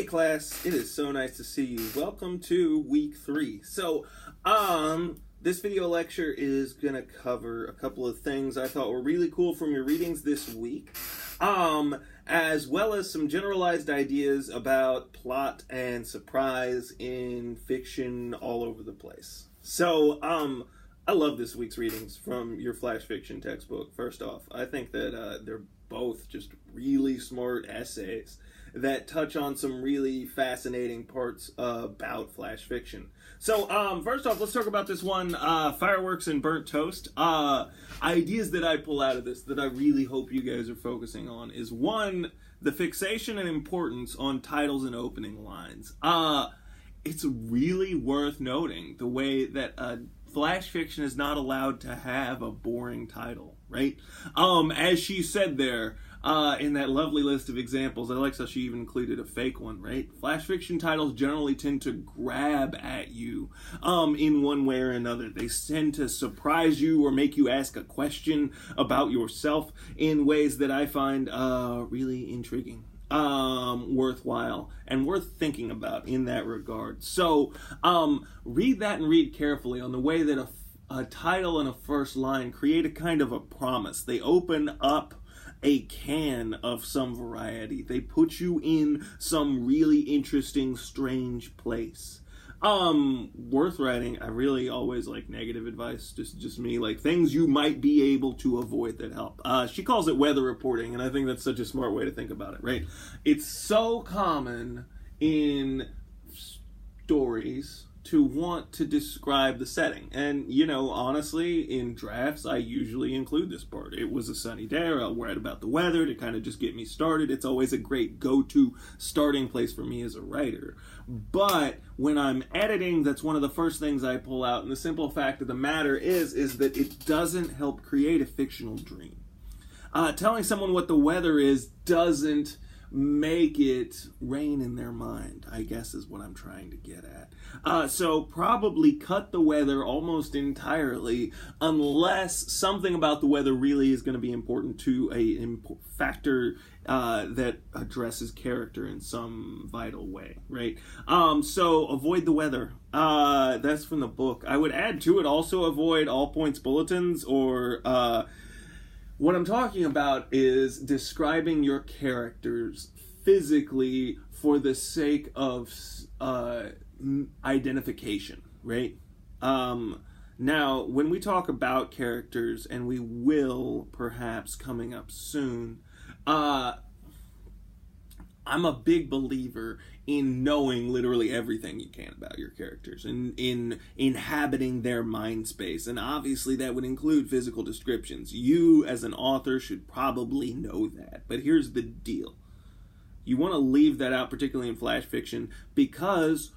Hey class, it is so nice to see you. Welcome to week 3. So, this video lecture is going to cover a couple of things I thought were really cool from your readings this week, as well as some generalized ideas about plot and surprise in fiction all over the place. So, I love this week's readings from your flash fiction textbook. First off, I think that they're both just really smart essays that touch on some really fascinating parts about flash fiction. So, first off, let's talk about this one, Fireworks and Burnt Toast. Ideas that I pull out of this that I really hope you guys are focusing on is, one, the fixation and importance on titles and opening lines. It's really worth noting the way that flash fiction is not allowed to have a boring title, right? As she said there, in that lovely list of examples, I like how she even included a fake one, right? Flash fiction titles generally tend to grab at you in one way or another. They tend to surprise you or make you ask a question about yourself in ways that I find really intriguing, worthwhile, and worth thinking about in that regard. So read that and read carefully on the way that a title and a first line create a kind of a promise. They open up a can of some variety. They put you in some really interesting, strange place. Worth writing. I really always like negative advice, just me, like things you might be able to avoid that help. She calls it weather reporting, and I think that's such a smart way to think about it, right? It's so common in stories to want to describe the setting. And, you know, honestly, in drafts, I usually include this part. It was a sunny day, or I'll write about the weather to kind of just get me started. It's always a great go-to starting place for me as a writer. But when I'm editing, that's one of the first things I pull out. And the simple fact of the matter is that it doesn't help create a fictional dream. Telling someone what the weather is doesn't make it rain in their mind, I guess is what I'm trying to get at. So probably cut the weather almost entirely, unless something about the weather really is going to be important to a factor that addresses character in some vital way, right? So avoid the weather. That's from the book. I would add to it also avoid all points bulletins, or what I'm talking about is describing your characters physically for the sake of identification, right? Now, when we talk about characters, and we will perhaps coming up soon, I'm a big believer in knowing literally everything you can about your characters and in inhabiting their mind space. And obviously that would include physical descriptions. You as an author should probably know that. But here's the deal. You want to leave that out, particularly in flash fiction, because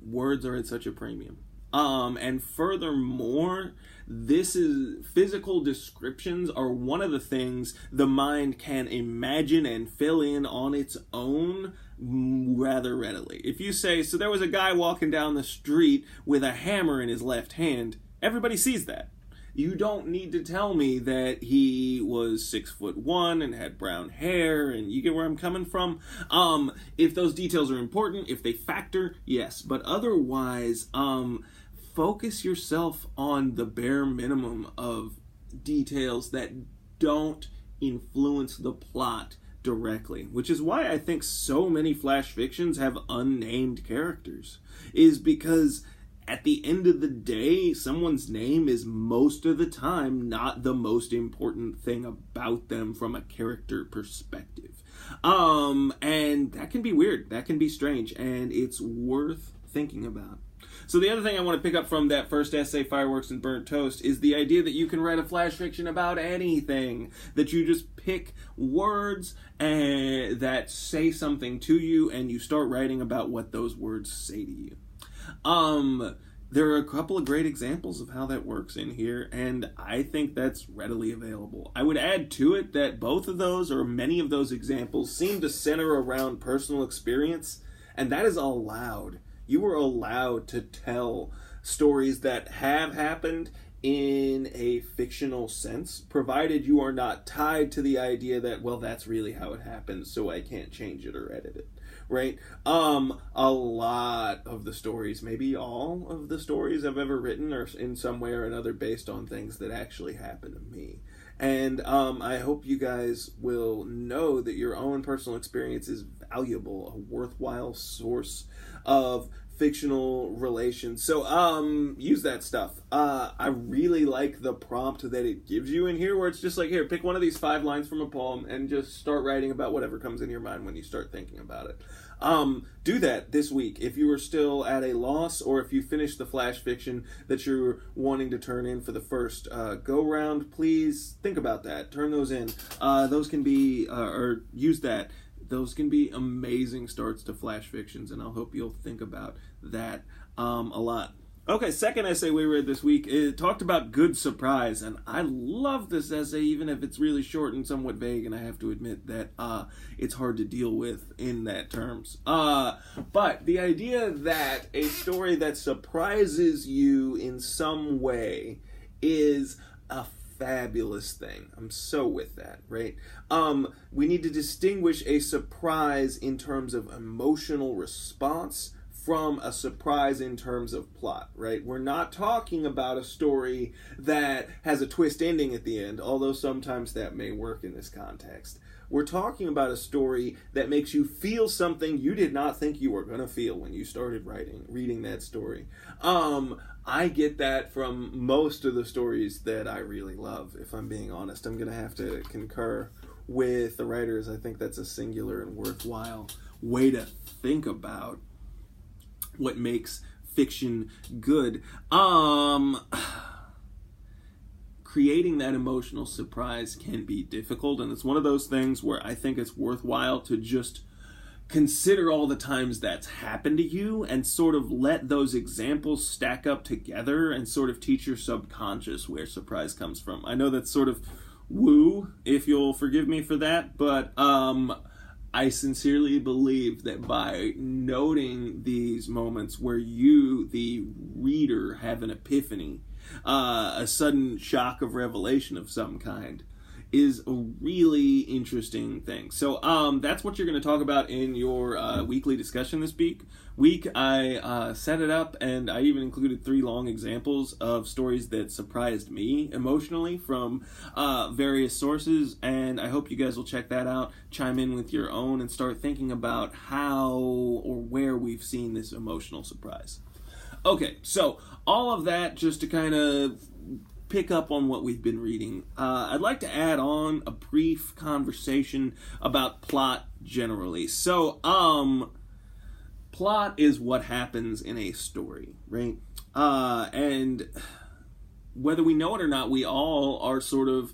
words are at such a premium. And furthermore, physical descriptions are one of the things the mind can imagine and fill in on its own rather readily. If you say, so there was a guy walking down the street with a hammer in his left hand, everybody sees that. You don't need to tell me that he was 6'1" and had brown hair, and you get where I'm coming from. If those details are important, if they factor, yes, but otherwise, focus yourself on the bare minimum of details that don't influence the plot directly, which is why I think so many flash fictions have unnamed characters, is because at the end of the day, someone's name is most of the time not the most important thing about them from a character perspective. And that can be weird, that can be strange, and it's worth thinking about. So the other thing I want to pick up from that first essay, Fireworks and Burnt Toast, is the idea that you can write a flash fiction about anything. That you just pick words that say something to you, and you start writing about what those words say to you. There are a couple of great examples of how that works in here, and I think that's readily available. I would add to it that both of those, or many of those examples, seem to center around personal experience, and that is allowed. You are allowed to tell stories that have happened in a fictional sense, provided you are not tied to the idea that, well, that's really how it happens, so I can't change it or edit it, right? A lot of the stories, maybe all of the stories I've ever written are in some way or another based on things that actually happened to me. And I hope you guys will know that your own personal experience is valuable, a worthwhile source of fictional relations. So use that stuff. I really like the prompt that it gives you in here, where it's just like, here, pick one of these 5 lines from a poem and just start writing about whatever comes into your mind when you start thinking about it. Do that this week. If you are still at a loss, or if you finished the flash fiction that you're wanting to turn in for the first go round, please think about that. Turn those in. Those can be, or use that. Those can be amazing starts to flash fictions, and I hope you'll think about that a lot. Okay, second essay we read this week, it talked about good surprise, and I love this essay, even if it's really short and somewhat vague, and I have to admit that it's hard to deal with in that terms. But the idea that a story that surprises you in some way is a fabulous thing. I'm so with that, right? We need to distinguish a surprise in terms of emotional response from a surprise in terms of plot, right? We're not talking about a story that has a twist ending at the end, although sometimes that may work in this context. We're talking about a story that makes you feel something you did not think you were going to feel when you started reading that story. I get that from most of the stories that I really love, if I'm being honest. I'm going to have to concur with the writers. I think that's a singular and worthwhile way to think about what makes fiction good. Creating that emotional surprise can be difficult, and it's one of those things where I think it's worthwhile to just consider all the times that's happened to you and sort of let those examples stack up together and sort of teach your subconscious where surprise comes from. I know that's sort of woo, if you'll forgive me for that, but I sincerely believe that by noting these moments where you, the reader, have an epiphany, a sudden shock of revelation of some kind, is a really interesting thing. So that's what you're going to talk about in your weekly discussion this week. I set it up, and I even included 3 long examples of stories that surprised me emotionally from various sources, and I hope you guys will check that out, chime in with your own, and start thinking about how or where we've seen this emotional surprise. Okay, so all of that just to kind of pick up on what we've been reading. I'd like to add on a brief conversation about plot generally. So, plot is what happens in a story, right? And whether we know it or not, we all are sort of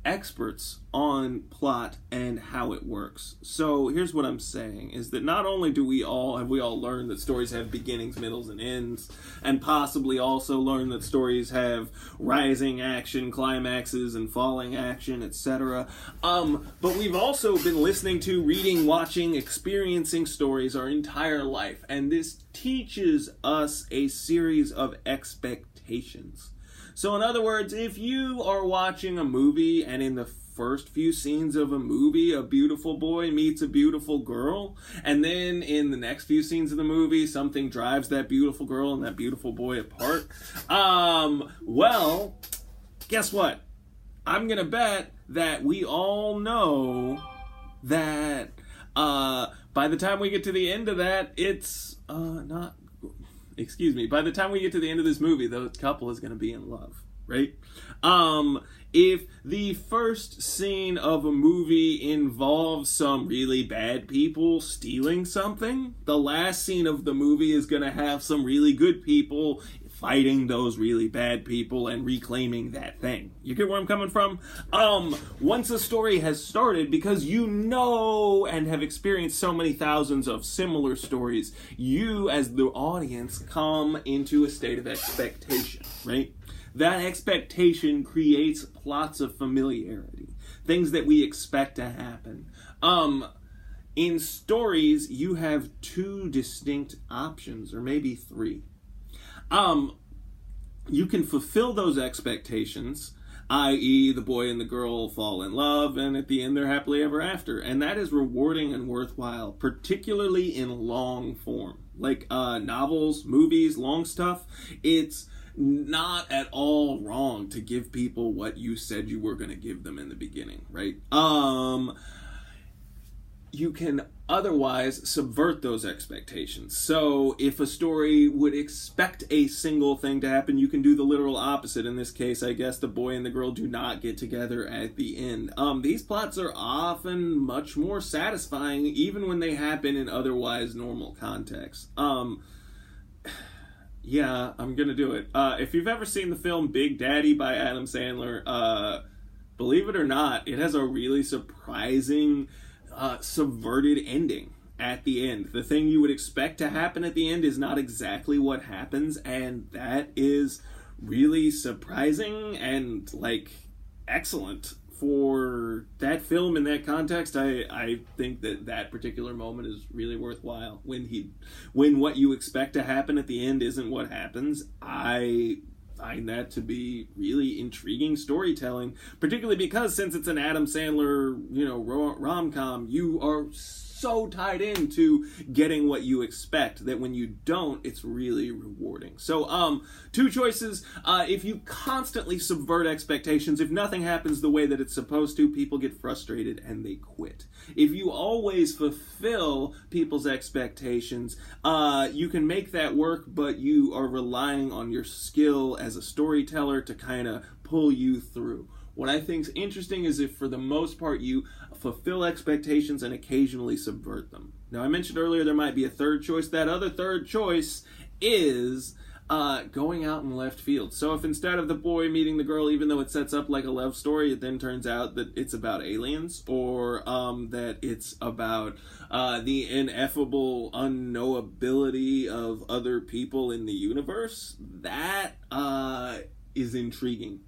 experts on plot and how it works. So here's what I'm saying, is that not only have we all learned that stories have beginnings, middles, and ends, and possibly also learned that stories have rising action, climaxes, and falling action, etc. But we've also been listening to, reading, watching, experiencing stories our entire life, and this teaches us a series of expectations. So in other words, if you are watching a movie and in the first few scenes of a movie, a beautiful boy meets a beautiful girl, and then in the next few scenes of the movie, something drives that beautiful girl and that beautiful boy apart, well, guess what? I'm gonna bet that we all know that by the time we get to the end of that, by the time we get to the end of this movie, the couple is going to be in love, right? If the first scene of a movie involves some really bad people stealing something, the last scene of the movie is going to have some really good people fighting those really bad people and reclaiming that thing. You get where I'm coming from? Once a story has started, because you know and have experienced so many thousands of similar stories, you as the audience come into a state of expectation, right? That expectation creates plots of familiarity, things that we expect to happen. In stories, you have 2 distinct options, or maybe 3. you can fulfill those expectations, i.e. the boy and the girl fall in love, and at the end they're happily ever after. And that is rewarding and worthwhile, particularly in long form. Like novels, movies, long stuff. It's not at all wrong to give people what you said you were going to give them in the beginning, right? You can otherwise subvert those expectations. So if a story would expect a single thing to happen, you can do the literal opposite. In this case, I guess the boy and the girl do not get together at the end. These plots are often much more satisfying, even when they happen in otherwise normal contexts. Yeah, I'm gonna do it. If you've ever seen the film Big Daddy by Adam Sandler, believe it or not, it has a really surprising subverted ending at the end. The thing you would expect to happen at the end is not exactly what happens, and that is really surprising and, like, excellent for that film in that context. I think that particular moment is really worthwhile. When what you expect to happen at the end isn't what happens, I find that to be really intriguing storytelling, particularly because since it's an Adam Sandler, rom-com, you are so tied into getting what you expect that when you don't, it's really rewarding. So, two choices. If you constantly subvert expectations, if nothing happens the way that it's supposed to, people get frustrated and they quit. If you always fulfill people's expectations, you can make that work, but you are relying on your skill as a storyteller to kind of pull you through. What I think is interesting is if, for the most part, you fulfill expectations and occasionally subvert them. Now, I mentioned earlier there might be a third choice. That other third choice is going out in left field. So if instead of the boy meeting the girl, even though it sets up like a love story, it then turns out that it's about aliens, or that it's about the ineffable unknowability of other people in the universe, that is intriguing.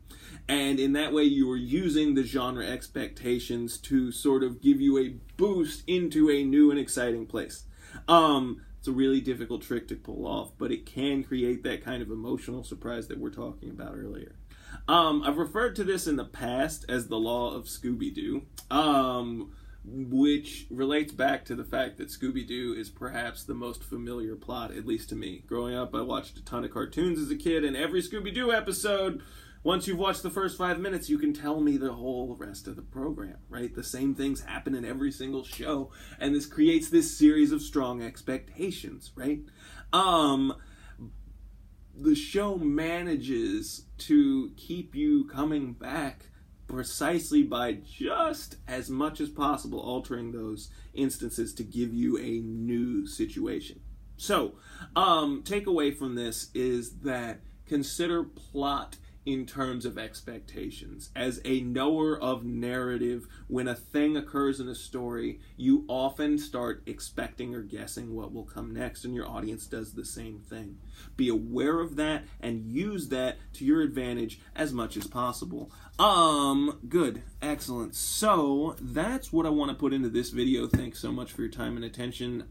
And in that way, you are using the genre expectations to sort of give you a boost into a new and exciting place. It's a really difficult trick to pull off, but it can create that kind of emotional surprise that we're talking about earlier. I've referred to this in the past as the law of Scooby-Doo, which relates back to the fact that Scooby-Doo is perhaps the most familiar plot, at least to me. Growing up, I watched a ton of cartoons as a kid, and every Scooby-Doo episode, once you've watched the first 5 minutes, you can tell me the whole rest of the program, right? The same things happen in every single show, and this creates this series of strong expectations, right? The show manages to keep you coming back precisely by just as much as possible altering those instances to give you a new situation. So, takeaway from this is that consider plot in terms of expectations. As a knower of narrative, when a thing occurs in a story, you often start expecting or guessing what will come next, and your audience does the same thing. Be aware of that and use that to your advantage as much as possible. Good. Excellent. So, that's what I want to put into this video. Thanks so much for your time and attention.